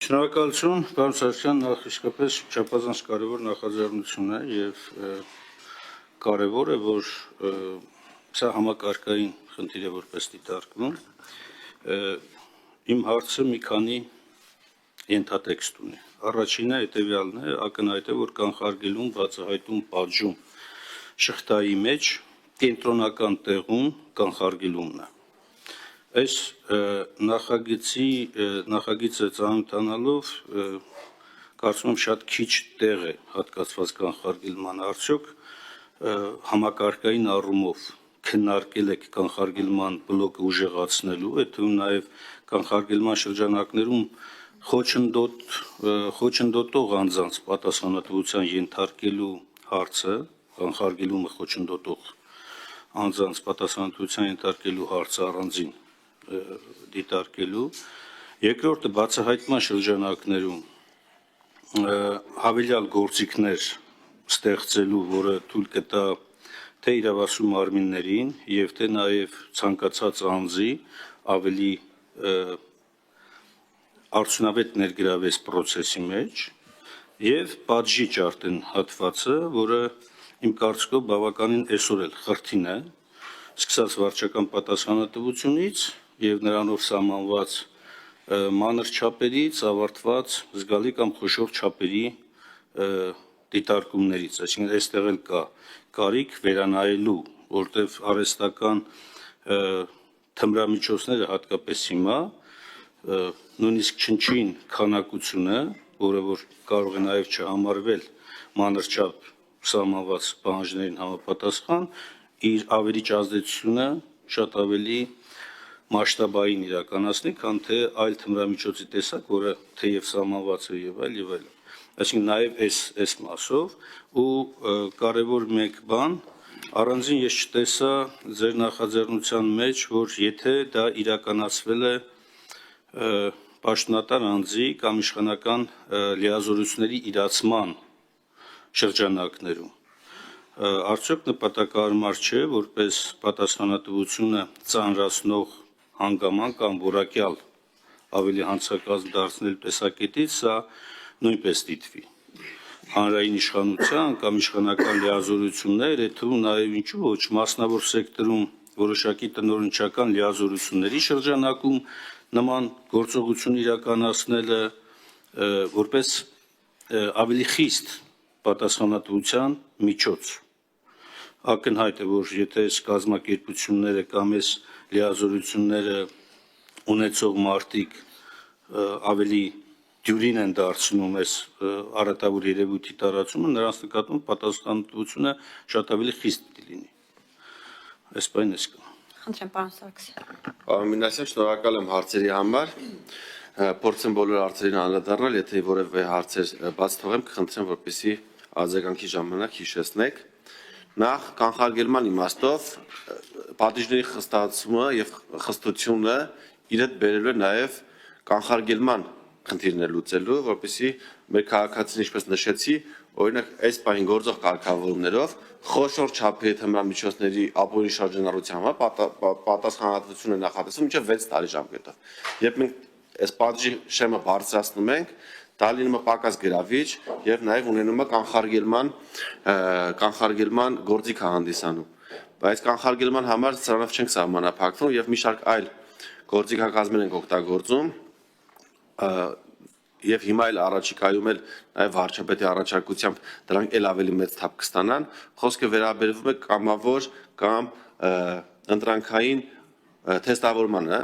Շնորհակալություն, պարոն Սարգսյան, նախ իսկապես չափազանց կարևոր նախաձեռնություն է եւ կարևոր է, որ սա համակարգային խնդիր է որպես դիտարկվում։ Իմ հարցը մի քանի ենթատեքստ ունի։ Առաջինը հետեւյալն է, ակնհայտ է, որ կանխարգելում, բացահայտում, պատժում շղթայի մեջ կենտրոնական տեղում կանխարգելումն է։ Այս նախագիծը ծանոթանալով կարծում եմ շատ քիչ տեղ է հատկացված կանխարգելման, արդյոք համակարգային առումով քննարկել եք կանխարգելման բլոկը ուժեղացնելու, այդ թվում նաև կանխարգելման շրջանակներում խոչընդոտող անձանց պատասխանատվության ենթարկելու հարցը, կանխարգելումը խոչընդոտող անձանց պատասխանատվության ենթարկելու հարցը առանձին դիտարկելու, երկրորդը բացահայտման շրջանակներում հավելյալ գործիքներ ստեղծելու, որը թույլ կտա թե իրավասու մարմիններին եւ թե նաեւ ցանկացած անձի ավելի արդյունավետ ներգրավես process-ի մեջ եւ պատժիչ արդեն հատվածը, որը իմ կարծիքով բավականին այսօր էլ խրթին է, սկսած վարչական պատասխանատվությունից եւ նրանով սահմանված մանր չափերից ավարտված զգալի կամ խոշոր չափերի դիտարկումներից, այսինքն այստեղ էլ կա կարիք վերանայելու, որտեղ արհեստական թմրամիջոցները հատկապես հիմա նույնիսկ չնչին քանակությունը, որը որ կարող է նաեւ չհամարվել մանր չափ սահմանված պահանջներին համապատասխան, իր ավերիչ ազդեցությունը շատ ավելի մասշտաբային իրականացնի, քան թե այլ թմրամիջոցի տեսակ, որը թեև սահմանված է եւ այլ, այսինքն նաեւ այս մասով ու կարևոր մեկ բան, առանձին ես չտեսա ձեր նախաձեռնության մեջ, որ եթե դա իրականացվել է պաշտոնատար անձի կամ իշխանական լիազորությունների իրացման շրջանակներում, արդյոք նպատակահարմար չէ, որպես պատասխանատվությունը ծանրացնող հանգաման կամ որակյալ ավելի հանցակազմ դարձնելու տեսակետից սա նույնպես դիտվի։ Հանրային իշխանության կամ իշխանական լիազորություններ, այդ թվում նաև ինչու ոչ մասնավոր սեկտորում որոշակի տնօրինչական լիազորությունների շրջանակում նման գործողություն իրականացնելը որպես ավելի խիստ պատասխանատվության միջոց։ Ակնհայտ է, որ եթե այս կազմակերպությունները կամ այս լիազորությունները ունեցող մարդիկ ավելի դյուրին են դարձնում այս արատավոր երևույթի տարածումը, նրանց նկատմամբ պատասխանատվությունը շատ ավելի խիստ լինի։ Այս բանն ես կա։ Խնդրեմ, պարոն Սարգսյան։ Պարոն Մինասյան, շնորհակալ եմ հարցերի համար։ Փորձեմ բոլոր հարցերին անդրադառնալ, եթե որևէ հարցեր բաց թողեմ, կխնդրեմ, որպեսզի արձագանքի ժամանակ հիշեցնեք։ Նախ կանխարգելման իմաստով պատիժների խստացումը եւ խստությունը իր հետ բերելու է նաեւ կանխարգելման խնդիրներ լուծելու, որպեսզի մեր քաղաքացիները, ինչպես նշեցի, օրինակ այս պահին գործող կարգավորումներով խոշոր չափի թմրամիջոցների ապօրինի շրջանառության համար պատասխանատվություն է նախատեսվում մինչև 6 տարի ժամկետով։ Երբ մենք այս պատժի շեմը բարձրացնում ենք, դա լինում է պակաս գրավիչ եւ նաեւ ունենում է կանխարգելման գործիք հանդիսանում։ Բայց կանխարգելման համար սրանով չենք սահմանափակվում եւ մի շարք այլ գործիքակազմեր ենք օգտագործում եւ հիմա էլ առաջիկայում էլ նաեւ վարչապետի առաջարկությամբ դրանք էլ ավելի մեծ թափ կստանան, խոսքը վերաբերվում է կամավոր կամ ընտրանքային թեստավորմանը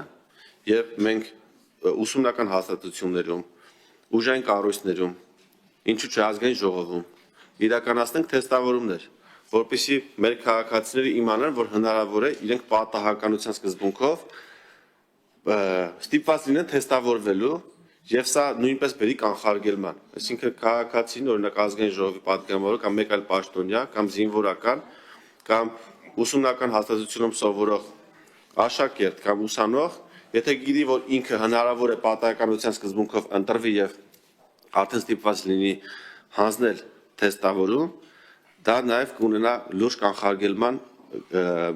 եւ մենք ուսումնական հաստատություններում, ուժային կառույցներում, ինչու՞ չէ ազգային ժողովում իրականացնենք թեստավորումներ, որպեսզի մեր քաղաքացիները իմանան, որ հնարավոր է իրենք պատահականության սկզբունքով ստիպված լինեն թեստավորվելու եւ սա նույնպես բերի կանխարգելման։ Այսինքն քաղաքացին, օրինակ ազգային ժողովի պատգամավոր կամ մեկ այլ պաշտոնյա կամ զինվորական կամ ուսումնական հաստատությունում սովորող աշակերտ կամ ուսանող, եթե գիտի, որ ինքը հնարավոր է պատահականության սկզբունքով ընտրվի եւ արդեն ստիպված լինի հանձնել թեստավորում, դա նաեւ կունենա լուրջ կանխարգելման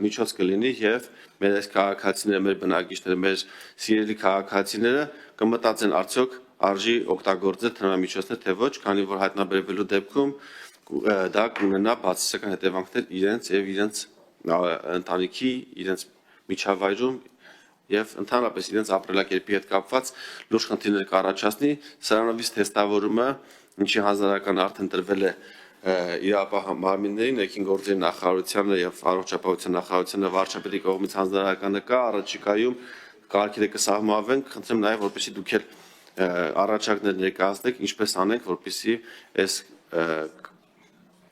միջոց կլինի եւ մեր այս քաղաքացիները, մեր բնակիչները, մեր սիրելի քաղաքացիները կմտածեն արդյոք արժի օգտագործել տրամամիջոցներ, թե ոչ, քանի որ հայտնաբերվելու դեպքում դա կունենա բացասական հետևանքներ իրենց եւ իրենց ընտանիքի, իրենց միջավայրում եւ ընդհանրապես իրենց ապրելակերպի հետ կապված լուրջ խնդիրներ կառաջացնի։ Սրանովից թեստավորումը, ինչի հանձնարարական արդեն տրվել է իրապահ մարմինների, ներքին գործերի նախարարությանը եւ առողջապահության նախարարությանը վարչապետի կողմից հանձնարարականը կա, առաջիկայում կարգերը կսահմանվեն, խնդրեմ նաեւ որպեսզի դուք էլ առաջարկներ ներկայացնեք, ինչպես անենք, որպեսզի այս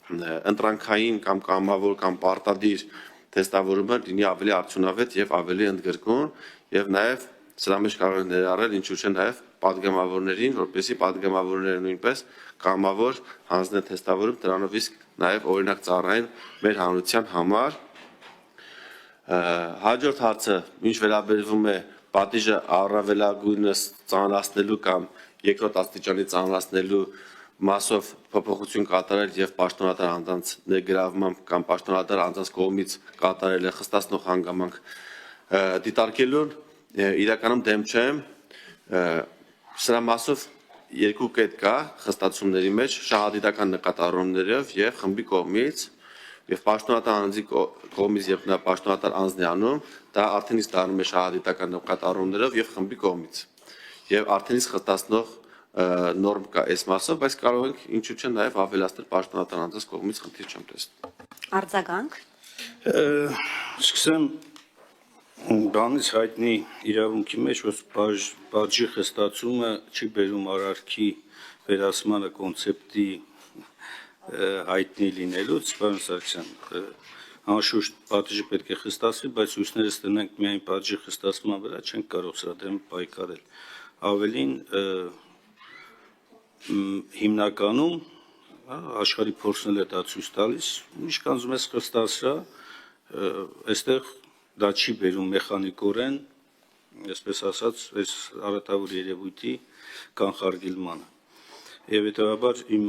ընտրանքային կամ կամավոր կամ պարտադիր թեստավորումը լինի ավելի արդյունավետ եւ ավելի ընդգրկուն եւ նաեւ սրա մեջ կարող են ներառել ինչու՞ չէ նաեւ պատգամավորներին, որպեսզի պատգամավորները նույնպես կամավոր հանձնեն թեստավորում, դրանով իսկ նաեւ օրինակ ծառայեն մեր հանրության համար։ Հաջորդ հարցը, ինչ վերաբերվում է պատիժը առավելագույնս ծանրացնելու կամ երկրորդ աստիճանի ծանրացնելու մասով փոփոխություն կատարել եւ պաշտոնատար անձանց ներգրավմամբ կամ պաշտոնատար անձանց կողմից կատարել է խստացնող հանգամանք դիտարկելուն իրականում դեմ չեմ սրա մասով երկու կետ կա խստացումների մեջ շահադիտական նկատառումներով եւ խմբի կողմից եւ պաշտոնատար անձի կողմից եւ նա պաշտոնատար անձն է անում դա արդեն իսկ դառնում է շահադիտական նկատառումներով եւ խմբի կողմից եւ արդեն իսկ խստացնող նորմ կա այս մասով, բայց կարող ենք ինչու՞ չէ նաև ավելացնել պաշտոնատար անձանց կողմից խնդիր չեմ տեսնում։ Արձագանք։ Սկսեմ բանից հայտնի իրավունքի մեջ, որ պատժի խստացումը չի բերում արարքի վերացմանը կոնցեպտի հայտնի լինելուց, պարոն Սարգսյան, անշուշտ պատժի պետք է խստացվի, բայց հույսներս տնենք միայն պատժի խստացման վրա չենք կարող սրա դեմ պայքարել։ Ավելին հիմնականում աշխարհի փորձն էլ է դա ցույց տալիս, ինչքան ուզում ես խստացրա, այստեղ դա չի բերում մեխանիկորեն, այսպես ասած, այս արատավոր երևույթի կանխարգելմանը։ Եվ հետևաբար իմ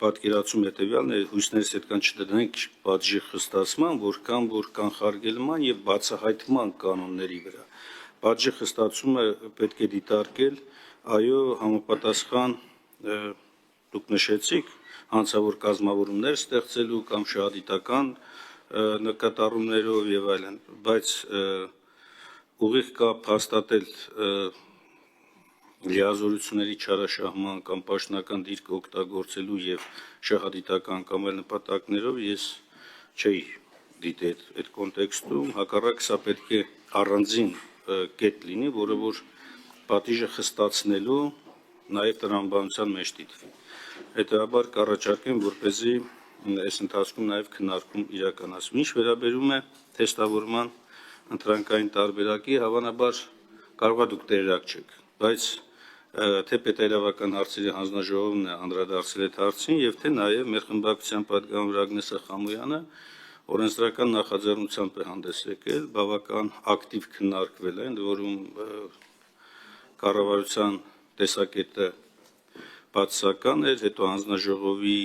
պատկերացում հետևյալն է, հույսներս այդքան չդնենք պատժի խստացման, որքան որ կանխարգելման եւ բացահայտման կանոնների վրա։ Պատժի խստացումը պետք է դիտարկել այո, համապատասխան դուք նշեցիք հանցավոր կազմավորումներ ստեղծելու կամ շահադիտական նկատառումներով եւ այլն, բայց ուղիղ կապ հաստատել լիազորությունների չարաշահման կամ պաշտոնական դիրք օգտագործելու եւ շահադիտական կամ այլ նպատակներով ես չէի դիտի այդ կոնտեքստում, հակառակ սա պետք է առանձին կետ լինի, որը որ պատիժը խստացնելու նաև տրամաբանության մեջ դիտվի։ Հետևաբար կառաջարկեմ, որպեսզի այս ընթացքում նաև քննարկում իրականացվի։ Ինչ վերաբերում է թեստավորման ընտրանքային տարբերակի, հավանաբար կարող է դուք տեղյակ չեք, բայց թե պետայրավական հարցերի հանձնաժողովն է անդրադարձել այդ հարցին եւ թե նաև մեր խմբակցության պատգամավոր Ագնեսա Խամոյանը օրենսդրական նախաձեռնությամբ է հանդես եկել, բավական ակտիվ քննարկվել է, ընդ որում կառավարության տեսակետը բացասական էր, հետո հանձնաժողովի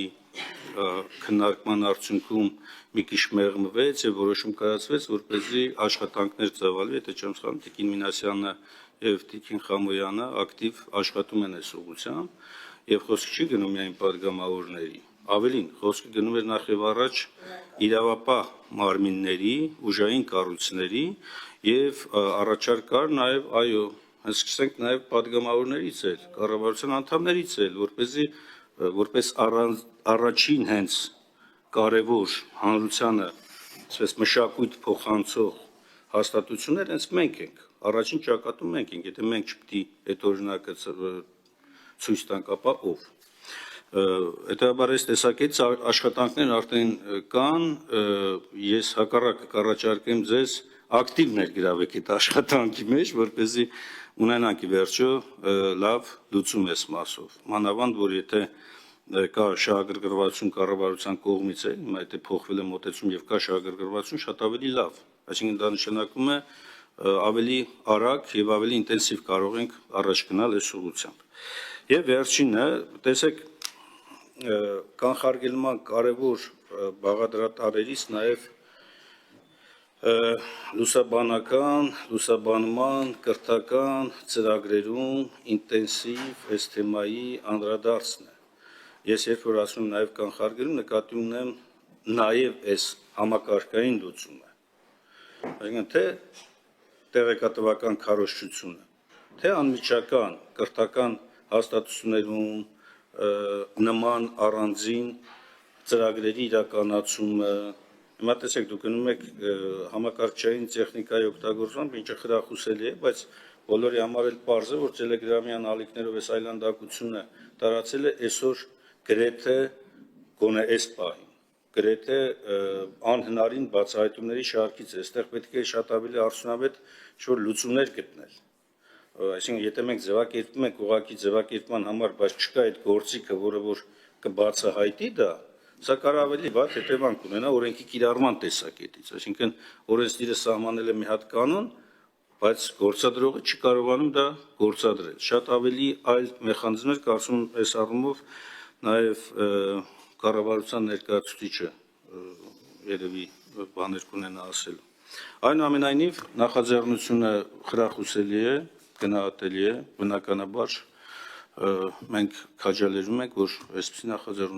քննարկման արդյունքում մի քիչ մեղմվեց եւ որոշում կայացվեց, որպեսզի աշխատանքներ ծավալվի, եթե չեմ սխալվում, Տիկին Մինասյանը եւ Տիկին Խամոյանը ակտիվ աշխատում են այս ուղղությամբ եւ խոսքը չի գնում միայն պատգամավորների, ավելին խոսքը գնում էր նախ եւ առաջ իրավապահ մարմինների, ուժային կառույցների եւ առաջարկ կար նաեւ այո Սկսենք նաև պատգամավորներից էլ, կառավարության անդամներից էլ, որպես առաջին հենց կարևոր հանրությանը մշակույթ փոխանցող հաստատություններ, հենց մենք ենք, առաջին ճակատում մենք ենք, եթե մենք չպետք է այդ օրինակը ցույց տանք, ապա ով։ Հետևաբար այս տեսակետից աշխատանքներ արդեն կան, ես հակառակը կառաջարկեմ ձեզ ակտիվ ներգրավեք այդ աշխատանքի մեջ, որպեսզի ունենանք ի վերջո լավ լուծում այս մասով։ Մանավանդ որ եթե կա շահագրգռվածություն կառավարության կողմից է, հիմա եթե փոխվել է մոտեցում եւ կա շահագրգռվածություն, շատ ավելի լավ։ Այսինքն դա նշանակում է ավելի արագ եւ ավելի ինտենսիվ կարող ենք առաջ գնալ այս ուղղությամբ։ Եվ վերջինը, տեսեք, կանխարգելման կարևոր բաղադրատարերից նաեւ Լուսաբանման, կրթական ծրագրերում ինտենսիվ այս թեմայի անդրադարձն է։ Ես երբ որ ասում եմ նաև կանխարգելում, նկատի ունեմ նաև այս համակարգային լուծումը։ Այսինքն թե տեղեկատվական քարոզչությունը, թե անմիջական կրթական հաստատություններում նման առանձին ծրագրերի իրականացումը, հիմա տեսեք դուք գնում եք համակարգչային տեխնիկայի օգտագործմամբ, ինչը խրախուսելի է, բայց բոլորի համար էլ պարզ է, որ Telegram-յան ալիքներով այս այլանդակությունը տարածել է այսօր գրեթե գոնե այս պահին, գրեթե անհնարին բացահայտումների շարքից է, այստեղ պետք է շատ ավելի արդյունավետ ինչ-որ լուծումներ գտնել։ Այսինքն եթե մենք ձևակերպում ենք ուղղակի ձևակերպման համար, բայց չկա այդ գործիքը, որը որ կբացահայտի դա, սա կարող ավելի վատ հետևանք ունենա օրենքի կիրառման տեսակետից, այսինքն օրենսդիրը սահմանել է մի հատ կանոն, բայց գործադրողը չի կարողանում դա գործադրել։ Շատ ավելի այլ մեխանիզմներ կարծում եմ այս առումով նաև կառավարության ներկայացուցիչը երևի բաներ կունենա ասելու։ Այնուամենայնիվ նախաձեռնությունը խրախուսելի է, գնահատելի է, բնականաբար մենք քաջալերում ենք, որ այսպիսի նախաձեռնություն